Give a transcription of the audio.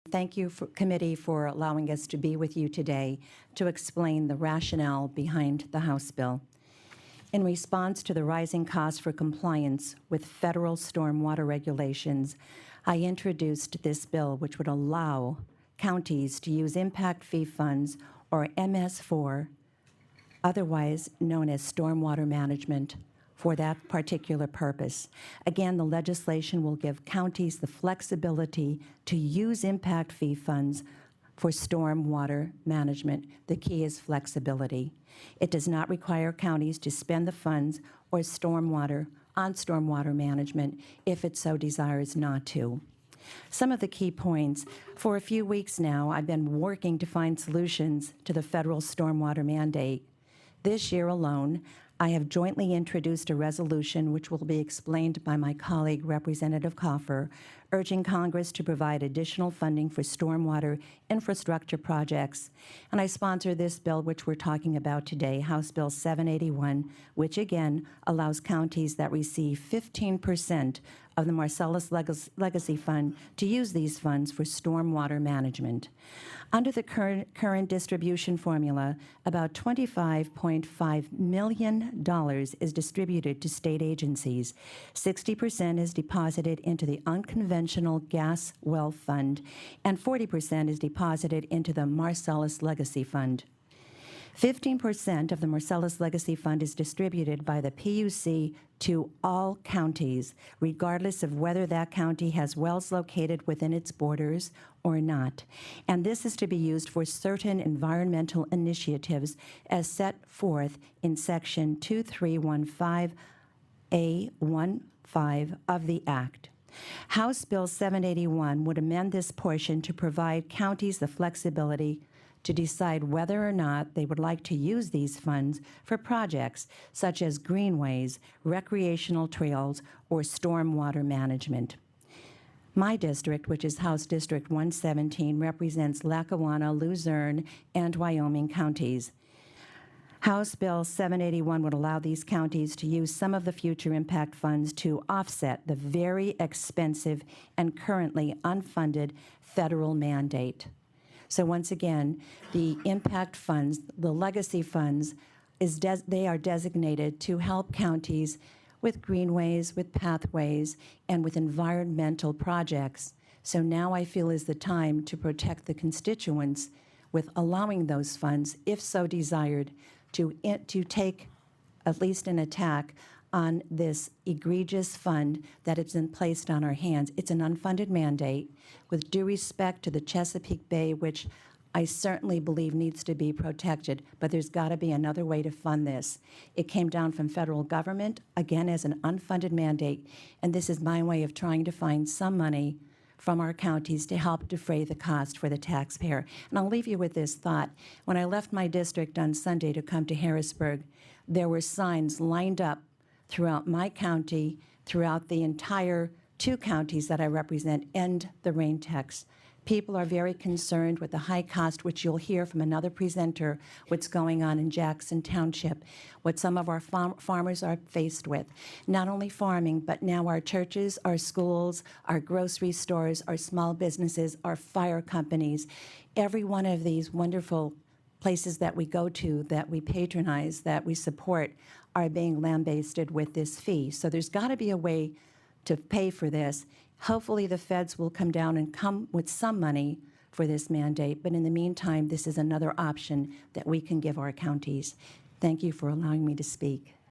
Thank you, committee, for allowing us to be with you today to explain the rationale behind the House bill. In response to the rising costs for compliance with federal stormwater regulations, I introduced this bill, which would allow counties to use impact fee funds, or MS4, otherwise known as stormwater management, for that particular purpose. Again, the legislation will give counties the flexibility to use impact fee funds for stormwater management. The key is flexibility. It does not require counties to spend the funds or stormwater management if it so desires not to. Some of the key points. For a few weeks now, I've been working to find solutions to the federal stormwater mandate. This year alone, I have jointly introduced a resolution which will be explained by my colleague, Representative Coffer, urging Congress to provide additional funding for stormwater infrastructure projects. And I sponsor this bill, which we're talking about today, House Bill 781, which again allows counties that receive 15% of the Marcellus Legacy Fund to use these funds for stormwater management. Under the current distribution formula, about $25.5 million is distributed to state agencies. 60% is deposited into the Unconventional Gas Well Fund, and 40% is deposited into the Marcellus Legacy Fund. 15% of the Marcellus Legacy Fund is distributed by the PUC to all counties, regardless of whether that county has wells located within its borders or not. And this is to be used for certain environmental initiatives as set forth in Section 2315A15 of the Act. House Bill 781 would amend this portion to provide counties the flexibility to decide whether or not they would like to use these funds for projects such as greenways, recreational trails, or stormwater management. My district, which is House District 117, represents Lackawanna, Luzerne, and Wyoming counties. House Bill 781 would allow these counties to use some of the future impact funds to offset the very expensive and currently unfunded federal mandate. So once again, the impact funds, the legacy funds, they are designated to help counties with greenways, with pathways, and with environmental projects. So now I feel is the time to protect the constituents with allowing those funds, if so desired, to take at least an attack on this egregious fund that has been placed on our hands. It's an unfunded mandate with due respect to the Chesapeake Bay, which I certainly believe needs to be protected, but there's got to be another way to fund this. It came down from federal government, again, as an unfunded mandate, and this is my way of trying to find some money from our counties to help defray the cost for the taxpayer. And I'll leave you with this thought. When I left my district on Sunday to come to Harrisburg, there were signs lined up throughout my county, throughout the entire 2 counties that I represent, end the rain tax. People are very concerned with the high cost, which you'll hear from another presenter, what's going on in Jackson Township, what some of our farmers are faced with. Not only farming, but now our churches, our schools, our grocery stores, our small businesses, our fire companies. Every one of these wonderful places that we go to, that we patronize, that we support, are being lambasted with this fee. So there's got to be a way to pay for this. Hopefully the feds will come down and come with some money for this mandate, but in the meantime, this is another option that we can give our counties. Thank you for allowing me to speak.